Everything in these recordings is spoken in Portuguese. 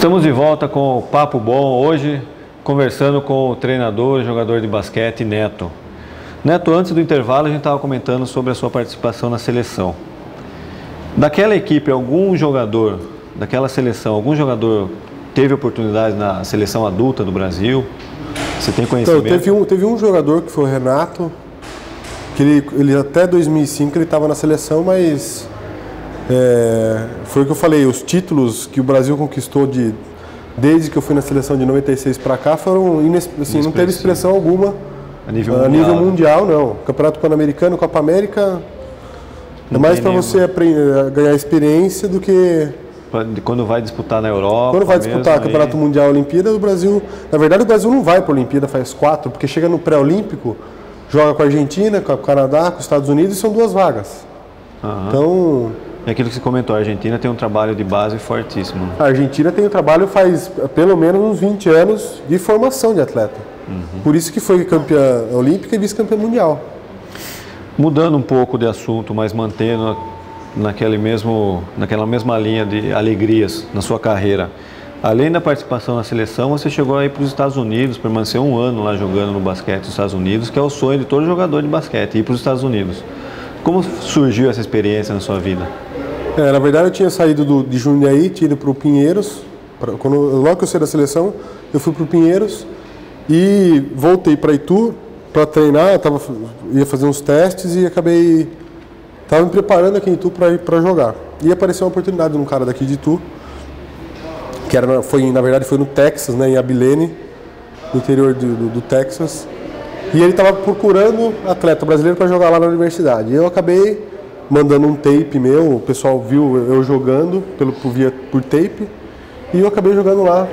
Estamos de volta com o Papo Bom, hoje conversando com o treinador e jogador de basquete, Neto. Neto, antes do intervalo a gente estava comentando sobre a sua participação na seleção. Daquela equipe, algum jogador, daquela seleção, algum jogador teve oportunidade na seleção adulta do Brasil? Você tem conhecimento? Então, teve um jogador que foi o Renato, que ele até 2005 ele estava na seleção, mas foi o que eu falei, os títulos que o Brasil conquistou desde que eu fui na seleção de 96 para cá foram assim, não teve expressão alguma a nível mundial, não. Campeonato Pan-Americano, Copa América, é mais para você ganhar experiência do que quando vai disputar na Europa. Quando vai disputar Campeonato Mundial, Olimpíada, o Brasil, na verdade o Brasil não vai para a Olimpíada faz 4, porque chega no pré-olímpico, joga com a Argentina, com o Canadá, com os Estados Unidos e são 2 vagas. Então, é aquilo que você comentou, a Argentina tem um trabalho de base fortíssimo. A Argentina tem um trabalho faz pelo menos uns 20 anos de formação de atleta. Por isso que foi campeã olímpica e vice-campeã mundial. Mudando um pouco de assunto, mas mantendo naquela mesma linha de alegrias na sua carreira. Além da participação na seleção, você chegou a ir para os Estados Unidos, permaneceu um ano lá jogando no basquete nos Estados Unidos, que é o sonho de todo jogador de basquete, ir para os Estados Unidos. Como surgiu essa experiência na sua vida? Na verdade, eu tinha saído de Jundiaí, tinha ido para o Pinheiros. Logo que eu saí da seleção, eu fui para o Pinheiros e voltei para Itu para treinar. Ia fazer uns testes e estava me preparando aqui em Itu para ir para jogar. E apareceu uma oportunidade de um cara daqui de Itu, que na verdade foi no Texas, né, em Abilene, no interior do Texas. E ele estava procurando atleta brasileiro para jogar lá na universidade. E eu acabei mandando um tape meu, o pessoal viu eu jogando por tape, e eu acabei jogando lá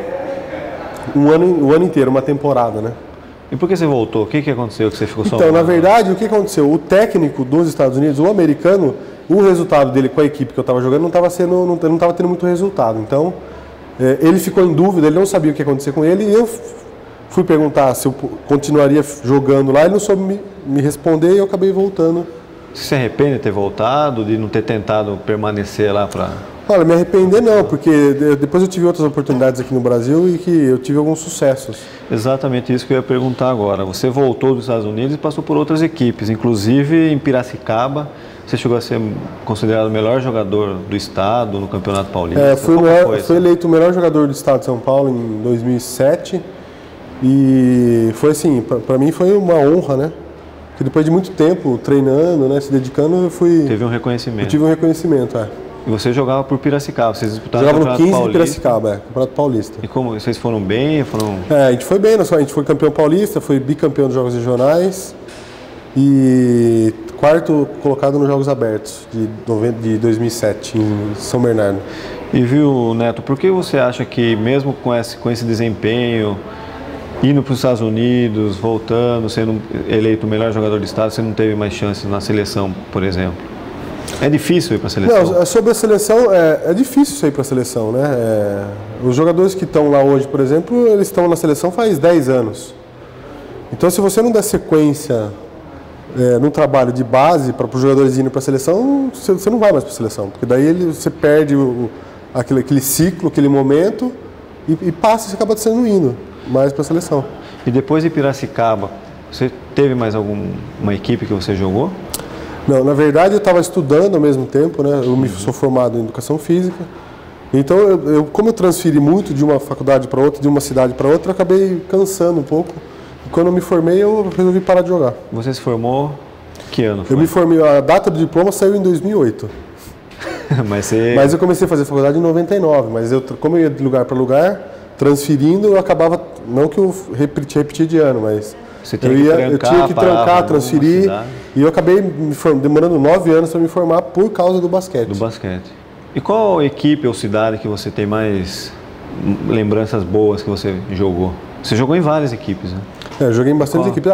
o ano inteiro, uma temporada, né? E por que você voltou? O que aconteceu que você ficou só? Então, na verdade, o que aconteceu? O técnico dos Estados Unidos, o americano, o resultado dele com a equipe que eu estava jogando não estava tendo muito resultado. Então, ele ficou em dúvida, ele não sabia o que ia acontecer com ele, e eu fui perguntar se eu continuaria jogando lá, ele não soube me responder e eu acabei voltando. Você se arrepende de ter voltado, de não ter tentado permanecer lá para... Olha, me arrepender não, porque depois eu tive outras oportunidades aqui no Brasil e que eu tive alguns sucessos. Exatamente isso que eu ia perguntar agora. Você voltou dos Estados Unidos e passou por outras equipes, inclusive em Piracicaba. Você chegou a ser considerado o melhor jogador do estado no Campeonato Paulista. Fui eleito o melhor jogador do estado de São Paulo em 2007 e foi assim, para mim foi uma honra, né? Porque depois de muito tempo treinando, né, se dedicando, Teve um reconhecimento. Eu tive um reconhecimento, E você jogava por Piracicaba, vocês disputaram o Campeonato Paulista? Jogava no 15 de Piracicaba, Campeonato Paulista. E como, vocês foram bem? A gente foi bem, a gente foi campeão paulista, foi bicampeão dos Jogos Regionais e 4º colocado nos Jogos Abertos de 2007, em São Bernardo. E viu, Neto, por que você acha que mesmo com esse desempenho, indo para os Estados Unidos, voltando, sendo eleito o melhor jogador do estado, você não teve mais chances na seleção, por exemplo? É difícil ir para a seleção? Não, sobre a seleção, é difícil ir para a seleção, né? Os jogadores que estão lá hoje, por exemplo, eles estão na seleção faz 10 anos. Então, se você não der sequência num trabalho de base para os jogadores irem para a seleção, você não vai mais para a seleção, porque daí você perde aquele ciclo, aquele momento e passa e você acaba sendo indo mais para a seleção. E depois de Piracicaba, você teve mais alguma equipe que você jogou? Não, na verdade eu estava estudando ao mesmo tempo, né? Eu sou formado em Educação Física. Então, como eu transferi muito de uma faculdade para outra, de uma cidade para outra, eu acabei cansando um pouco. E quando eu me formei, eu resolvi parar de jogar. Você se formou que ano foi? Eu me formei, a data do diploma saiu em 2008. Mas eu comecei a fazer faculdade em 99, mas como eu ia de lugar para lugar, transferindo, eu acabava, não que eu repetia de ano, mas eu tinha que trancar, transferir, e eu acabei demorando 9 anos para me formar por causa do basquete. Do basquete. E qual equipe ou cidade que você tem mais lembranças boas que você jogou? Você jogou em várias equipes, né? Eu joguei em bastante equipes.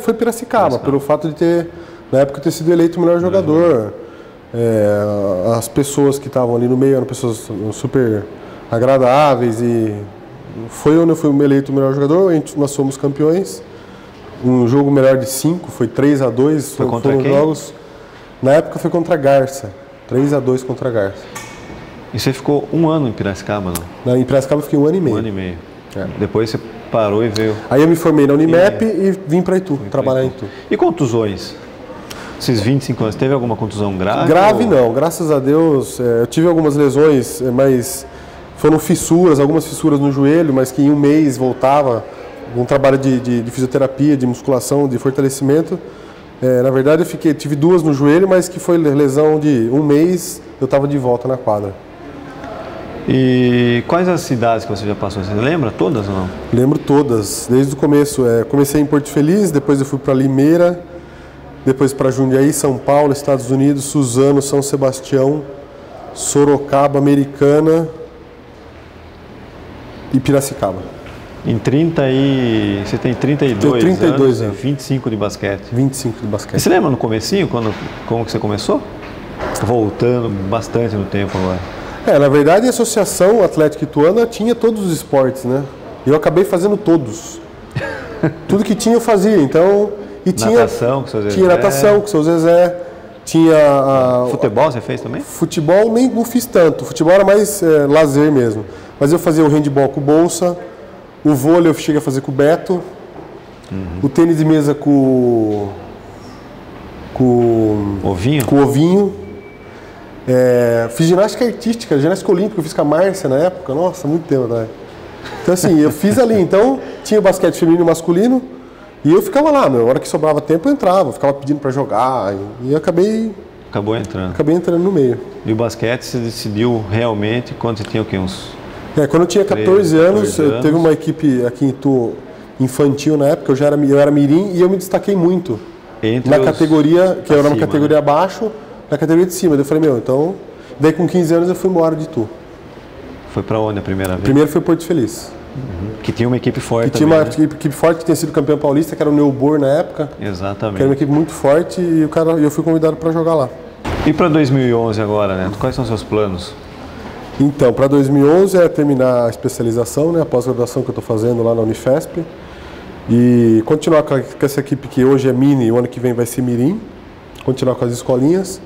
Foi Piracicaba, pelo fato de na época, ter sido eleito o melhor jogador. As pessoas que estavam ali no meio eram pessoas super agradáveis e foi onde eu fui eleito o melhor jogador. Nós fomos campeões. Um jogo melhor de 5, foi 3-2. Foi contra quem? Jogos. Na época foi contra a Garça. 3-2 contra a Garça. E você ficou um ano em Piracicaba, não? Em Piracicaba eu fiquei um ano e meio. Um ano e meio. Depois você parou e veio... Aí eu me formei na Unimap e vim para Itu, trabalhar em Itu. E contusões? Esses 25 anos, teve alguma contusão grave? Grave não, graças a Deus. Eu tive algumas lesões, mas foram fissuras, algumas fissuras no joelho, mas que em um mês voltava. Um trabalho de fisioterapia, de musculação, de fortalecimento. Na verdade eu tive 2 no joelho, mas que foi lesão de um mês, eu estava de volta na quadra. E quais as cidades que você já passou? Você lembra todas ou não? Lembro todas, desde o começo. Comecei em Porto Feliz, depois eu fui para Limeira, depois para Jundiaí, São Paulo, Estados Unidos, Suzano, São Sebastião, Sorocaba, Americana e Piracicaba. Você tem 32 anos, 25 de basquete. 25 de basquete. E você lembra no comecinho, como que você começou? Voltando bastante no tempo agora. Na verdade a Associação Atlética Ituana tinha todos os esportes, né? Eu acabei fazendo todos. Tudo que tinha eu fazia, então... Natação com o seu Zezé. Tinha natação com o seu Zezé. Tinha... Futebol você fez também? Futebol nem não fiz tanto. Futebol era mais lazer mesmo. Mas eu fazia o handball com o Bolsa. O vôlei eu cheguei a fazer com o Beto. O tênis de mesa com Ovinho? Com o Ovinho. Fiz ginástica artística, ginástica olímpica, eu fiz com a Márcia na época. Nossa, muito tempo, né? Então assim, eu fiz ali. Então tinha o basquete feminino e masculino. E eu ficava lá, a hora que sobrava tempo eu entrava. Ficava pedindo para jogar. E eu Acabou entrando. Acabei entrando no meio. E o basquete você decidiu realmente quando você tinha o quê? Quando eu tinha 14 anos, teve uma equipe aqui em Itu infantil na época, eu era mirim e eu me destaquei muito. Na categoria, que era uma categoria abaixo, na categoria de cima. Eu falei, então... Daí com 15 anos eu fui embora de Itu. Foi para onde a primeira vez? Primeiro foi Porto Feliz. Que tinha uma equipe forte também, tinha uma equipe forte que tinha sido campeão paulista, que era o Neubor na época. Exatamente. Que era uma equipe muito forte e eu fui convidado para jogar lá. E para 2011 agora, Neto? Quais são os seus planos? Então, para 2011 é terminar a especialização, né, a pós-graduação que eu estou fazendo lá na Unifesp. E continuar com essa equipe que hoje é mini e o ano que vem vai ser mirim. Continuar com as escolinhas.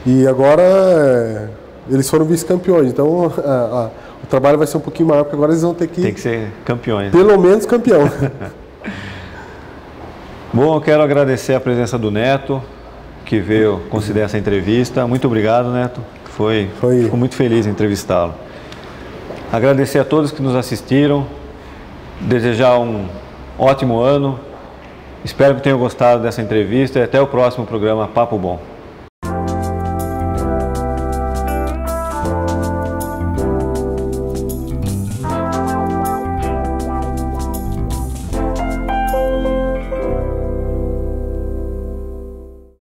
E agora eles foram vice-campeões, então o trabalho vai ser um pouquinho maior, porque agora eles vão ter que... Tem que ser campeões. Pelo menos campeão. Bom, eu quero agradecer a presença do Neto, que veio conceder essa entrevista. Muito obrigado, Neto. Fico muito feliz em entrevistá-lo. Agradecer a todos que nos assistiram, desejar um ótimo ano. Espero que tenham gostado dessa entrevista e até o próximo programa Papo Bom.